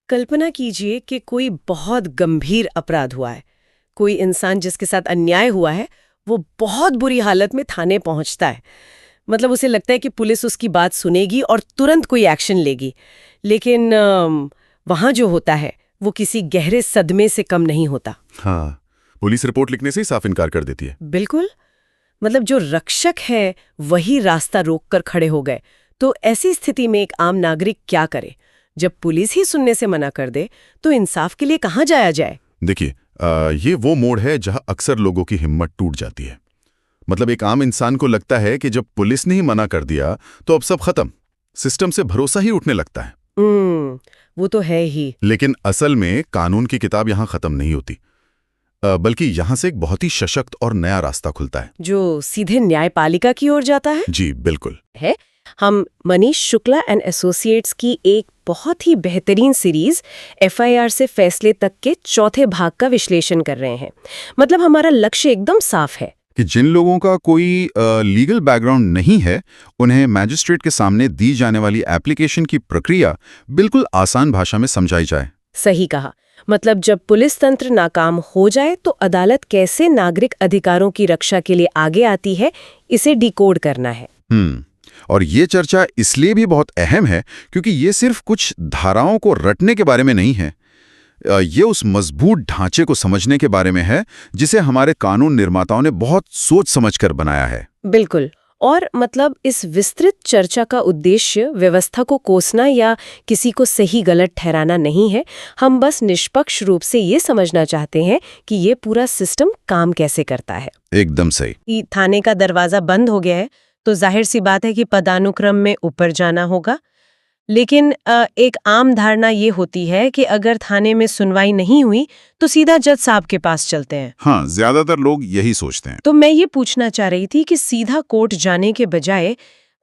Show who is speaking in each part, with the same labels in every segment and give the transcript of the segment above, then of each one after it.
Speaker 1: कल्पना कीजिए कि कोई बहुत गंभीर अपराध हुआ है। कोई इंसान जिसके साथ अन्याय हुआ है वो बहुत बुरी हालत में थाने पहुंचता है। मतलब उसे लगता है कि पुलिस उसकी बात सुनेगी और तुरंत कोई एक्शन लेगी, लेकिन वहां जो होता है वो किसी गहरे सदमे से कम नहीं होता।
Speaker 2: हाँ, पुलिस रिपोर्ट लिखने से ही साफ इनकार कर देती है।
Speaker 1: बिल्कुल। मतलब जो रक्षक है वही रास्ता रोककर खड़े हो गए। तो ऐसी स्थिति में एक आम नागरिक क्या करे? जब पुलिस ही सुनने से मना कर दे तो इंसाफ के लिए कहाँ जाया जाए?
Speaker 2: देखिए, ये वो मोड़ है जहां अक्सर लोगों की हिम्मत टूट जाती है। मतलब एक आम इंसान को लगता है कि जब पुलिस ने ही मना कर दिया तो अब सब खत्म, सिस्टम से भरोसा ही उठने लगता है।
Speaker 1: वो तो है ही।
Speaker 2: लेकिन असल में कानून की किताब यहाँ खत्म नहीं होती, बल्कि यहाँ से एक बहुत ही सशक्त और नया रास्ता खुलता है
Speaker 1: जो सीधे न्यायपालिका की ओर जाता है।
Speaker 2: जी बिल्कुल
Speaker 1: है। हम मनीष शुक्ला एंड एसोसिएट्स की एक बहुत ही बेहतरीन सीरीज एफआईआर से फैसले तक के चौथे भाग का विश्लेषण कर रहे हैं। मतलब हमारा लक्ष्य एकदम साफ है
Speaker 2: कि जिन लोगों का कोई लीगल बैकग्राउंड नहीं है उन्हें मैजिस्ट्रेट के सामने दी जाने वाली एप्लीकेशन की प्रक्रिया बिल्कुल आसान भाषा में समझाई जाए।
Speaker 1: सही कहा। मतलब जब पुलिस तंत्र नाकाम हो जाए तो अदालत कैसे नागरिक अधिकारों की रक्षा के लिए आगे आती है, इसे डिकोड करना है।
Speaker 2: और ये चर्चा इसलिए भी बहुत अहम है क्योंकि ये सिर्फ कुछ धाराओं को रटने के बारे में नहीं है, ये उस मजबूत ढांचे को समझने के बारे में है जिसे हमारे कानून निर्माताओं ने बहुत सोच समझकर बनाया है।
Speaker 1: बिल्कुल। और मतलब इस विस्तृत चर्चा का उद्देश्य व्यवस्था को कोसना या किसी को सही गलत ठहराना नहीं है। हम बस निष्पक्ष रूप से ये समझना चाहते हैं कि ये पूरा सिस्टम काम कैसे करता है।
Speaker 2: एकदम सही।
Speaker 1: थाने का दरवाजा बंद हो गया है तो जाहिर सी बात है कि पदानुक्रम में ऊपर जाना होगा। लेकिन एक आम धारणा ये होती है कि अगर थाने में सुनवाई नहीं हुई तो सीधा जज साहब के पास चलते हैं।
Speaker 2: हाँ, ज्यादातर लोग यही सोचते हैं।
Speaker 1: तो मैं ये पूछना चाह रही थी कि सीधा कोर्ट जाने के बजाय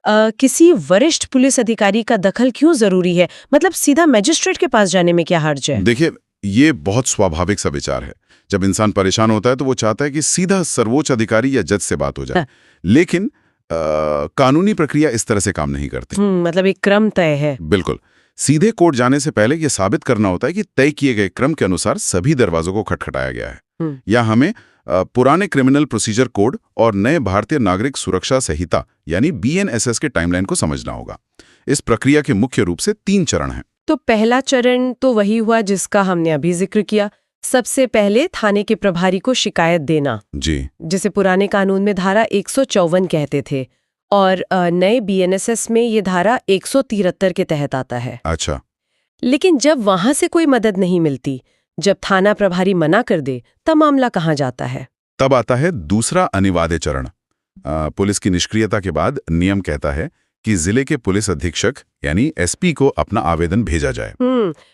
Speaker 1: किसी वरिष्ठ पुलिस अधिकारी का दखल क्यों जरूरी है? मतलब सीधा मैजिस्ट्रेट के पास जाने में क्या हर्ज है?
Speaker 2: देखिए, ये बहुत स्वाभाविक सा विचार है। जब इंसान परेशान होता है तो वो चाहता है कि सीधा सर्वोच्च अधिकारी या जज से बात हो जाए। लेकिन कानूनी प्रक्रिया इस तरह से काम नहीं करती।
Speaker 1: मतलब एक क्रम तय है।
Speaker 2: बिल्कुल। सीधे कोर्ट जाने से पहले यह साबित करना होता है कि तय किए गए क्रम के अनुसार सभी दरवाजों को खटखटाया गया है। या हमें पुराने क्रिमिनल प्रोसीजर कोड और नए भारतीय नागरिक सुरक्षा संहिता यानी BNSS के टाइमलाइन को समझना होगा। इस प्रक्रिया के मुख्य रूप से 3 चरण हैं।
Speaker 1: तो पहला चरण तो वही हुआ जिसका हमने अभी जिक्र किया। सबसे पहले थाने के प्रभारी को शिकायत देना,
Speaker 2: जी,
Speaker 1: जिसे पुराने कानून में धारा 154 कहते थे और नए BNSS में ये धारा 173 के तहत आता है।
Speaker 2: अच्छा।
Speaker 1: लेकिन जब वहां से कोई मदद नहीं मिलती, जब थाना प्रभारी मना कर दे, तब मामला कहाँ जाता है?
Speaker 2: तब आता है दूसरा अनिवार्य चरण। पुलिस की निष्क्रियता के बाद नियम कहता है कि जिले के पुलिस अधीक्षक यानी SP को अपना आवेदन भेजा जाए।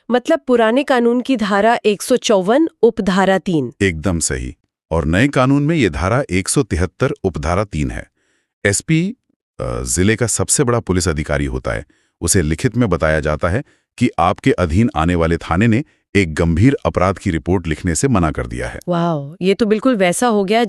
Speaker 1: मतलब पुराने कानून की धारा 154 उपधारा 3।
Speaker 2: एकदम सही। और नए कानून में ये धारा 173 उपधारा 3 है। SP जिले का सबसे बड़ा पुलिस अधिकारी होता है। उसे लिखित में बताया जाता है कि आपके अधीन आने वाले थाने ने एक गंभीर अपराध की रिपोर्ट लिखने से मना कर दिया है।
Speaker 1: वाह, ये तो बिल्कुल वैसा हो गया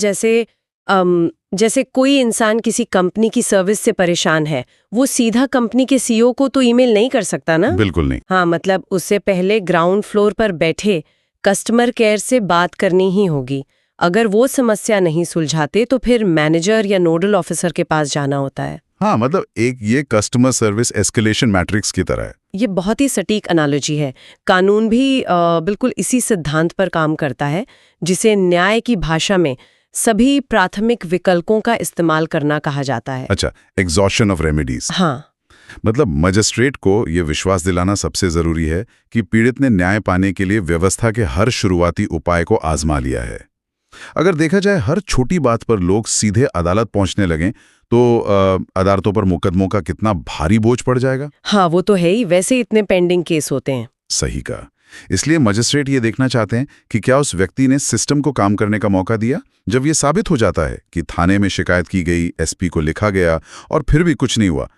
Speaker 1: जैसे कोई इंसान किसी कंपनी की सर्विस से परेशान है, वो सीधा कंपनी के CEO को तो ईमेल नहीं कर सकता ना?
Speaker 2: बिल्कुल नहीं।
Speaker 1: हाँ, मतलब उससे पहले ग्राउंड फ्लोर पर बैठे कस्टमर केयर से बात करनी ही होगी। अगर वो समस्या नहीं सुलझाते तो फिर मैनेजर या नोडल ऑफिसर के पास जाना होता है।
Speaker 2: हाँ, मतलब एक ये कस्टमर सर्विस एस्केलेशन मैट्रिक्स की तरह है।
Speaker 1: ये बहुत ही सटीक एनालॉजी है। कानून भी बिल्कुल इसी सिद्धांत पर काम करता है, जिसे न्याय की भाषा में सभी प्राथमिक विकल्पों का इस्तेमाल करना कहा जाता है।
Speaker 2: अच्छा, एग्जॉशन ऑफ रेमेडीज।
Speaker 1: हाँ,
Speaker 2: मतलब मजिस्ट्रेट को ये विश्वास दिलाना सबसे जरूरी है कि पीड़ित ने न्याय पाने के लिए व्यवस्था के हर शुरुआती उपाय को आजमा लिया है। अगर देखा जाए हर छोटी बात पर लोग सीधे अदालत पहुंचने लगें तो अदालतों पर मुकदमों का कितना भारी बोझ पड़ जाएगा।
Speaker 1: हाँ, वो तो है ही। वैसे इतने पेंडिंग केस होते हैं।
Speaker 2: सही कहा। इसलिए मजिस्ट्रेट ये देखना चाहते हैं कि क्या उस व्यक्ति ने सिस्टम को काम करने का मौका दिया। जब ये साबित हो जाता है कि थाने में शिकायत की गई, SP को लिखा गया और फिर भी कुछ नहीं हुआ,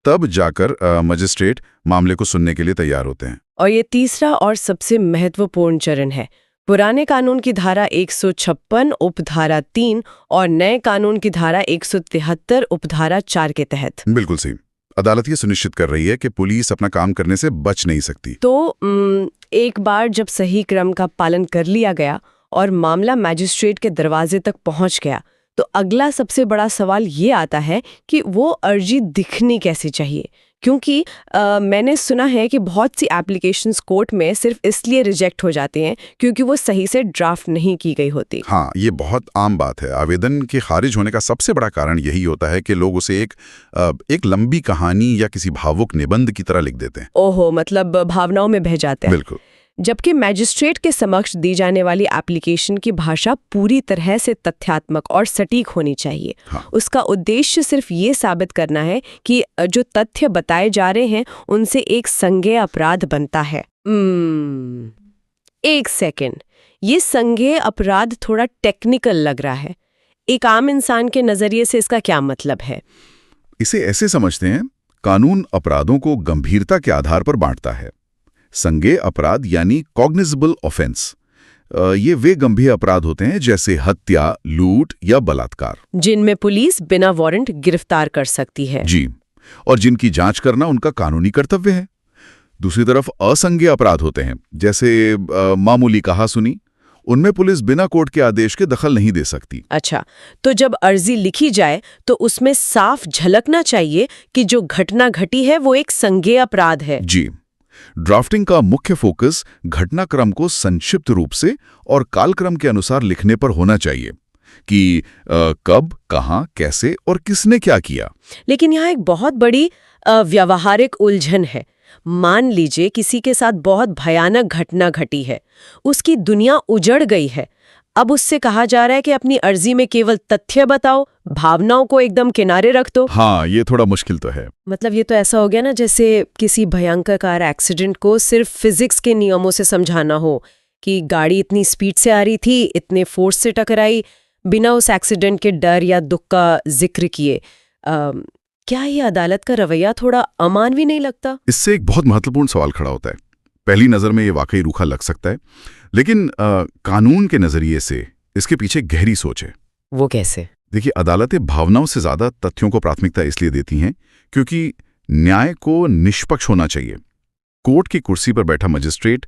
Speaker 2: तब जाकर मजिस्ट्रेट मामले को सुनने के लिए तैयार होते हैं।
Speaker 1: और ये तीसरा और सबसे महत्वपूर्ण चरण है। पुराने कानून की धारा 156 उपधारा 3 और नए कानून की धारा 173 उपधारा 4 के तहत।
Speaker 2: बिल्कुल सही। अदालत ये सुनिश्चित कर रही है कि पुलिस अपना काम करने से बच नहीं सकती।
Speaker 1: तो एक बार जब सही क्रम का पालन कर लिया गया और मामला मैजिस्ट्रेट के दरवाजे तक पहुंच गया, तो अगला सबसे बड़ा सवाल ये आता है कि वो अर्जी दिखनी कैसे चाहिए। क्योंकि मैंने सुना है कि बहुत सी एप्लीकेशंस कोर्ट में सिर्फ इसलिए रिजेक्ट हो जाते हैं क्योंकि वो सही से ड्राफ्ट नहीं की गई होती।
Speaker 2: हाँ, ये बहुत आम बात है। आवेदन के खारिज होने का सबसे बड़ा कारण यही होता है कि लोग उसे एक लंबी कहानी या किसी भावुक निबंध की तरह लिख देते हैं।
Speaker 1: ओहो, मतलब भावनाओं में बह जाते हैं।
Speaker 2: बिल्कुल।
Speaker 1: जबकि मैजिस्ट्रेट के समक्ष दी जाने वाली एप्लीकेशन की भाषा पूरी तरह से तथ्यात्मक और सटीक होनी चाहिए।
Speaker 2: हाँ।
Speaker 1: उसका उद्देश्य सिर्फ ये साबित करना है कि जो तथ्य बताए जा रहे हैं उनसे एक संज्ञेय अपराध बनता है। एक सेकंड, ये संज्ञेय अपराध थोड़ा टेक्निकल लग रहा है। एक आम इंसान के नजरिए से इसका क्या मतलब है?
Speaker 2: इसे ऐसे समझते हैं, कानून अपराधों को गंभीरता के आधार पर बांटता है। संज्ञेय अपराध यानी कॉग्निजेबल ऑफेंस, ये वे गंभीर अपराध होते हैं जैसे हत्या, लूट या बलात्कार,
Speaker 1: जिनमें पुलिस बिना वारंट गिरफ्तार कर सकती है।
Speaker 2: जी, और जिनकी जांच करना उनका कानूनी कर्तव्य है। दूसरी तरफ असंज्ञेय अपराध होते हैं जैसे मामूली कहासुनी, उनमें पुलिस बिना कोर्ट के आदेश के दखल नहीं दे सकती।
Speaker 1: अच्छा, तो जब अर्जी लिखी जाए तो उसमें साफ झलकना चाहिए कि जो घटना घटी है वो एक संज्ञेय अपराध है।
Speaker 2: जी, ड्राफ्टिंग का मुख्य फोकस घटनाक्रम को संक्षिप्त रूप से और कालक्रम के अनुसार लिखने पर होना चाहिए कि कब, कहां, कैसे और किसने क्या किया।
Speaker 1: लेकिन यहाँ एक बहुत बड़ी व्यावहारिक उलझन है। मान लीजिए किसी के साथ बहुत भयानक घटना घटी है, उसकी दुनिया उजड़ गई है। अब उससे कहा जा रहा है कि अपनी अर्जी में केवल तथ्य बताओ, भावनाओं को एकदम किनारे रख दो।
Speaker 2: हाँ, ये थोड़ा मुश्किल तो है।
Speaker 1: मतलब ये तो ऐसा हो गया ना जैसे किसी भयंकर कार एक्सीडेंट को सिर्फ फिजिक्स के नियमों से समझाना हो कि गाड़ी इतनी स्पीड से आ रही थी, इतने फोर्स से टकराई, बिना उस एक्सीडेंट के डर या दुख का जिक्र किए। क्या ये अदालत का रवैया थोड़ा अमानवीय नहीं लगता?
Speaker 2: इससे एक बहुत महत्वपूर्ण सवाल खड़ा होता है। पहली नजर में ये वाकई रूखा लग सकता है, लेकिन कानून के नजरिए से इसके पीछे गहरी सोच है।
Speaker 1: वो कैसे? देखिए,
Speaker 2: अदालतें भावनाओं से ज्यादा तथ्यों को प्राथमिकता इसलिए देती हैं क्योंकि न्याय को निष्पक्ष होना चाहिए। कोर्ट की कुर्सी पर बैठा मजिस्ट्रेट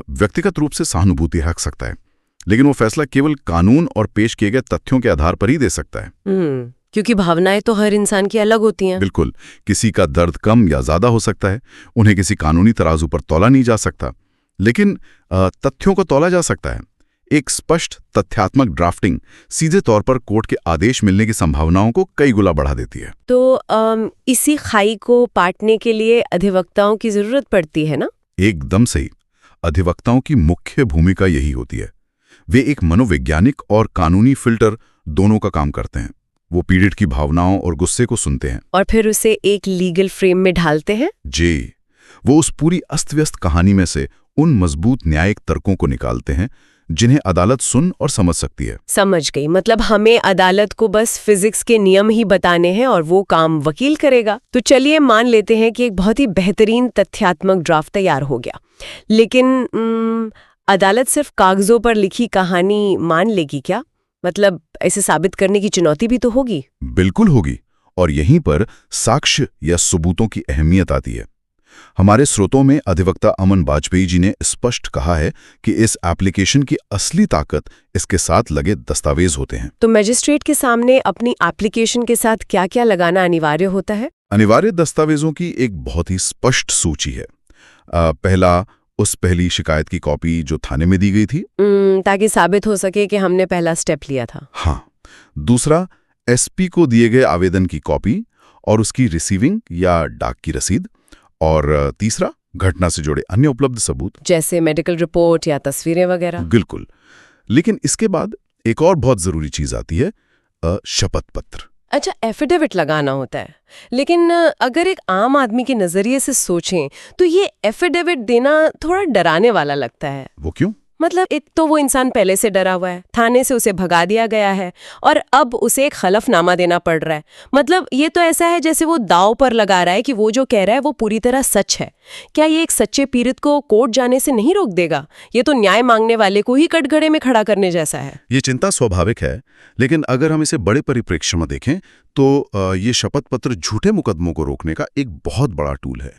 Speaker 2: व्यक्तिगत रूप से सहानुभूति रख सकता है, लेकिन वो फैसला केवल कानून और पेश किए गए तथ्यों के आधार पर ही दे सकता है।
Speaker 1: क्योंकि भावनाएं तो हर इंसान की अलग होती हैं।
Speaker 2: बिल्कुल, किसी का दर्द कम या ज्यादा हो सकता है, उन्हें किसी कानूनी तराजू पर तौला नहीं जा सकता, लेकिन तथ्यों को तौला जा सकता है। एक स्पष्ट तथ्यात्मक ड्राफ्टिंग सीधे तौर पर कोर्ट के आदेश मिलने की संभावनाओं को कई गुना बढ़ा देती है।
Speaker 1: तो इसी खाई को पाटने के लिए अधिवक्ताओं की जरूरत पड़ती है ना?
Speaker 2: एकदम सही। अधिवक्ताओं की मुख्य भूमिका यही होती है। वे एक मनोवैज्ञानिक और कानूनी फिल्टर दोनों का काम करते हैं। वो पीड़ित की भावनाओं और गुस्से को सुनते हैं
Speaker 1: और फिर उसे एक लीगल फ्रेम में ढालते हैं।
Speaker 2: जी, वो उस पूरी अस्त-व्यस्त कहानी में से उन मजबूत न्यायिक तर्कों को निकालते हैं जिन्हें अदालत सुन और समझ सकती है।
Speaker 1: समझ गई। मतलब हमें अदालत को बस फिजिक्स के नियम ही बताने हैं और वो काम वकील करेगा। तो चलिए मान लेते हैं कि एक बहुत ही बेहतरीन तथ्यात्मक ड्राफ्ट तैयार हो गया, लेकिन अदालत सिर्फ कागजों पर लिखी कहानी मान लेगी क्या? मतलब ऐसे साबित करने की चुनौती भी तो होगी।
Speaker 2: बिल्कुल होगी, और यहीं पर साक्ष्य या सबूतों की अहमियत आती है। हमारे स्रोतों में अधिवक्ता अमन बाजपेयी जी ने स्पष्ट कहा है कि इस एप्लीकेशन की असली ताकत इसके साथ लगे दस्तावेज होते हैं।
Speaker 1: तो मजिस्ट्रेट के सामने अपनी एप्लीकेशन के साथ क्या-क्या लगाना अनिवार्य होता है?
Speaker 2: अनिवार्य दस्तावेजों की एक बहुत ही स्पष्ट सूची है। पहला, उस पहली शिकायत की कॉपी जो थाने में दी गई थी,
Speaker 1: ताकि साबित हो सके कि हमने पहला स्टेप लिया था।
Speaker 2: हाँ। दूसरा, एसपी को दिए गए आवेदन की कॉपी और उसकी रिसीविंग या डाक की रसीद। और तीसरा, घटना से जुड़े अन्य उपलब्ध सबूत
Speaker 1: जैसे मेडिकल रिपोर्ट या तस्वीरें वगैरह।
Speaker 2: बिल्कुल। लेकिन इसके बाद एक और बहुत जरूरी चीज आती है, शपथ पत्र।
Speaker 1: अच्छा, एफिडेविट लगाना होता है। लेकिन अगर एक आम आदमी के नजरिए से सोचें तो ये एफिडेविट देना थोड़ा डराने वाला लगता है।
Speaker 2: वो क्यों?
Speaker 1: मतलब एक तो वो इंसान पहले से डरा हुआ है, थाने से उसे भगा दिया गया है और अब उसे एक हलफनामा देना पड़ रहा है। मतलब ये तो ऐसा है जैसे वो दांव पर लगा रहा है कि वो जो कह रहा है वो पूरी तरह सच है। क्या ये एक सच्चे पीड़ित को कोर्ट जाने से नहीं रोक देगा? ये तो न्याय मांगने वाले को ही कटघरे में खड़ा करने जैसा है।
Speaker 2: ये चिंता स्वाभाविक है, लेकिन अगर हम इसे बड़े परिप्रेक्ष्य में देखें तो ये शपथ पत्र झूठे मुकदमों को रोकने का एक बहुत बड़ा टूल है।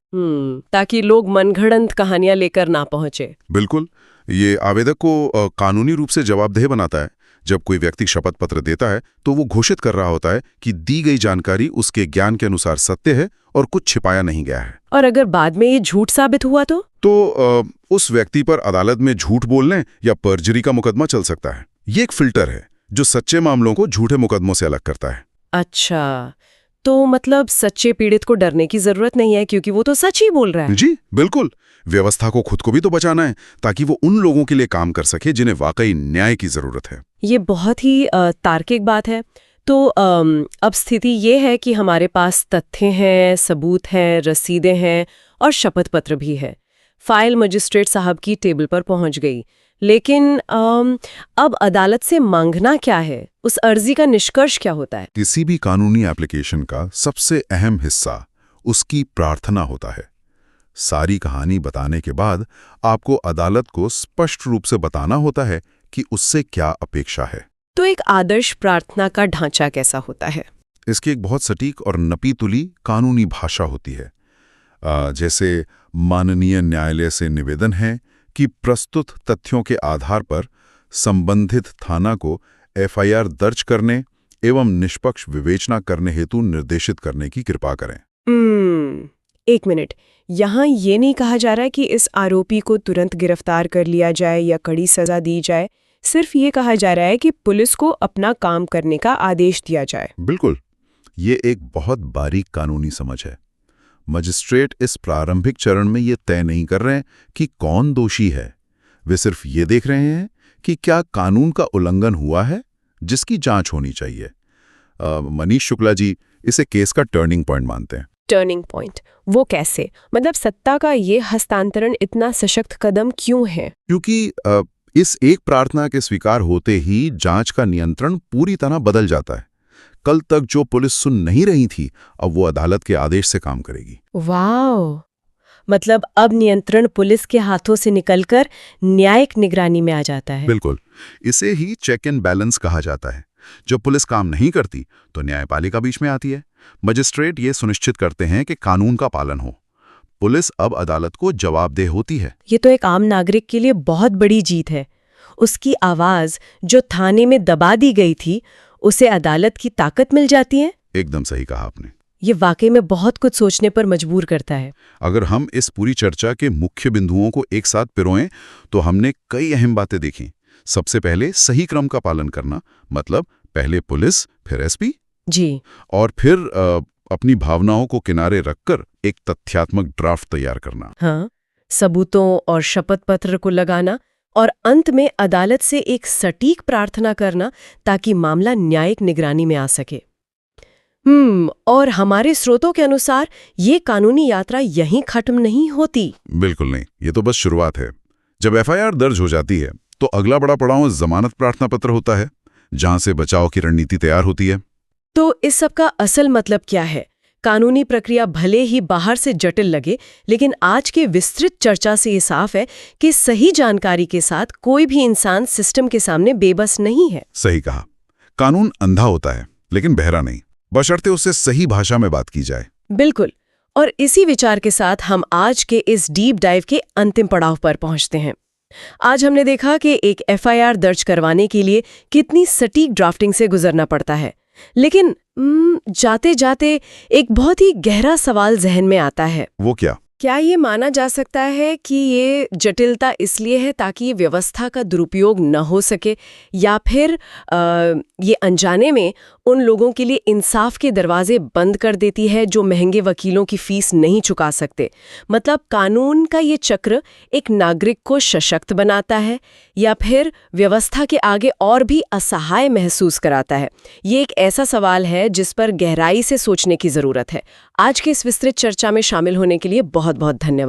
Speaker 1: ताकि लोग मनगढ़ंत कहानियां लेकर ना पहुंचे।
Speaker 2: बिल्कुल, ये आवेदक को कानूनी रूप से जवाबदेह बनाता है। जब कोई व्यक्ति शपथ पत्र देता है तो वो घोषित कर रहा होता है कि दी गई जानकारी उसके ज्ञान के अनुसार सत्य है और कुछ छिपाया नहीं गया है।
Speaker 1: और अगर बाद में ये झूठ साबित हुआ
Speaker 2: तो उस व्यक्ति पर अदालत में झूठ बोलने या पर्जरी का मुकदमा चल सकता है। ये एक फिल्टर है जो सच्चे मामलों को झूठे मुकदमों से अलग करता है।
Speaker 1: अच्छा, तो मतलब सच्चे पीड़ित को डरने की जरूरत नहीं है क्योंकि वो तो सच ही बोल रहा है।
Speaker 2: जी बिल्कुल, व्यवस्था को खुद को भी तो बचाना है ताकि वो उन लोगों के लिए काम कर सके जिन्हें वाकई न्याय की जरूरत है।
Speaker 1: ये बहुत ही तार्किक बात है। तो अब स्थिति ये है कि हमारे पास तथ्य हैं, सबूत हैं, रसीदें हैं और शपथ पत्र भी है। फाइल मजिस्ट्रेट साहब की टेबल पर पहुंच गई, लेकिन अब अदालत से मांगना क्या है? उस अर्जी का निष्कर्ष क्या होता है?
Speaker 2: किसी भी कानूनी एप्लीकेशन का सबसे अहम हिस्सा उसकी प्रार्थना होता है। सारी कहानी बताने के बाद आपको अदालत को स्पष्ट रूप से बताना होता है कि उससे क्या अपेक्षा है।
Speaker 1: तो एक आदर्श प्रार्थना का ढांचा कैसा होता है?
Speaker 2: इसकी एक बहुत सटीक और नपी-तुली कानूनी भाषा होती है। जैसे माननीय न्यायालय से निवेदन है कि प्रस्तुत तथ्यों के आधार पर संबंधित थाना को एफआईआर दर्ज करने एवं निष्पक्ष विवेचना करने हेतु निर्देशित करने की कृपा करें।
Speaker 1: एक मिनट, यहाँ ये नहीं कहा जा रहा है कि इस आरोपी को तुरंत गिरफ्तार कर लिया जाए या कड़ी सजा दी जाए। सिर्फ ये कहा जा रहा है कि पुलिस को अपना काम करने का आदेश दिया जाए।
Speaker 2: बिल्कुल, ये एक बहुत बारीक कानूनी समझ है। मजिस्ट्रेट इस प्रारंभिक चरण में ये तय नहीं कर रहे हैं कि कौन दोषी है। वे सिर्फ ये देख रहे हैं कि क्या कानून का उल्लंघन हुआ है जिसकी जांच होनी चाहिए। मनीष शुक्ला जी इसे केस का टर्निंग पॉइंट मानते हैं।
Speaker 1: टर्निंग पॉइंट वो कैसे? मतलब सत्ता का ये हस्तांतरण इतना सशक्त कदम क्यों है?
Speaker 2: क्योंकि इस एक प्रार्थना के स्वीकार होते ही जांच का नियंत्रण पूरी तरह बदल जाता है। कल तक जो पुलिस सुन नहीं रही थी, अब वो अदालत के आदेश से काम करेगी।
Speaker 1: वाह! मतलब अब नियंत्रण पुलिस के हाथों से निकलकर न्यायिक निगरानी में आ जाता है।
Speaker 2: बिल्कुल, इसे ही चेक एंड बैलेंस कहा जाता है। जब पुलिस काम नहीं करती तो न्यायपालिका बीच में आती है। मजिस्ट्रेट ये सुनिश्चित करते हैं कि कानून का पालन हो। पुलिस अब अदालत को जवाबदेह होती है।
Speaker 1: ये तो एक आम नागरिक के लिए बहुत बड़ी जीत है। उसकी आवाज जो थाने में दबा दी गई थी, उसे अदालत की ताकत मिल जाती है।
Speaker 2: एकदम सही कहा आपने।
Speaker 1: ये वाकई में बहुत कुछ सोचने पर मजबूर करता है।
Speaker 2: अगर हम इस पूरी चर्चा के मुख्य बिंदुओं को एक साथ पिरोएं तो हमने कई अहम बातें देखी। सबसे पहले सही क्रम का पालन करना, मतलब पहले पुलिस, फिर एसपी
Speaker 1: जी,
Speaker 2: और फिर अपनी भावनाओं को किनारे रखकर एक तथ्यात्मक ड्राफ्ट तैयार करना।
Speaker 1: हाँ, सबूतों और शपथ पत्र को लगाना और अंत में अदालत से एक सटीक प्रार्थना करना ताकि मामला न्यायिक निगरानी में आ सके। और हमारे स्रोतों के अनुसार ये कानूनी यात्रा यहीं खत्म नहीं होती।
Speaker 2: बिल्कुल नहीं, ये तो बस शुरुआत है। जब एफआईआर दर्ज हो जाती है तो अगला बड़ा पड़ाव जमानत प्रार्थना पत्र होता है, जहां से बचाव की रणनीति तैयार होती है।
Speaker 1: तो इस सब का असल मतलब क्या है? कानूनी प्रक्रिया भले ही बाहर से जटिल लगे, लेकिन आज के विस्तृत चर्चा से ये साफ है कि सही जानकारी के साथ कोई भी इंसान सिस्टम के सामने बेबस नहीं है।
Speaker 2: सही कहा। कानून अंधा होता है लेकिन बहरा नहीं, बशर्ते उससे सही भाषा में बात की जाए।
Speaker 1: बिल्कुल। और इसी विचार के साथ हम आज के इस डीप डाइव के अंतिम पड़ाव पर पहुंचते हैं। आज हमने देखा कि एक एफआईआर दर्ज करवाने के लिए कितनी सटीक ड्राफ्टिंग से गुजरना पड़ता है, लेकिन जाते जाते एक बहुत ही गहरा सवाल जहन में आता है।
Speaker 2: वो क्या
Speaker 1: ये माना जा सकता है कि ये जटिलता इसलिए है ताकि ये व्यवस्था का दुरुपयोग न हो सके, या फिर ये अनजाने में उन लोगों के लिए इंसाफ के दरवाजे बंद कर देती है जो महंगे वकीलों की फीस नहीं चुका सकते? मतलब कानून का ये चक्र एक नागरिक को सशक्त बनाता है या फिर व्यवस्था के आगे और भी असहाय महसूस कराता है? ये एक ऐसा सवाल है जिस पर गहराई से सोचने की जरूरत है। आज के इस विस्तृत चर्चा में शामिल होने के लिए बहुत बहुत धन्यवाद।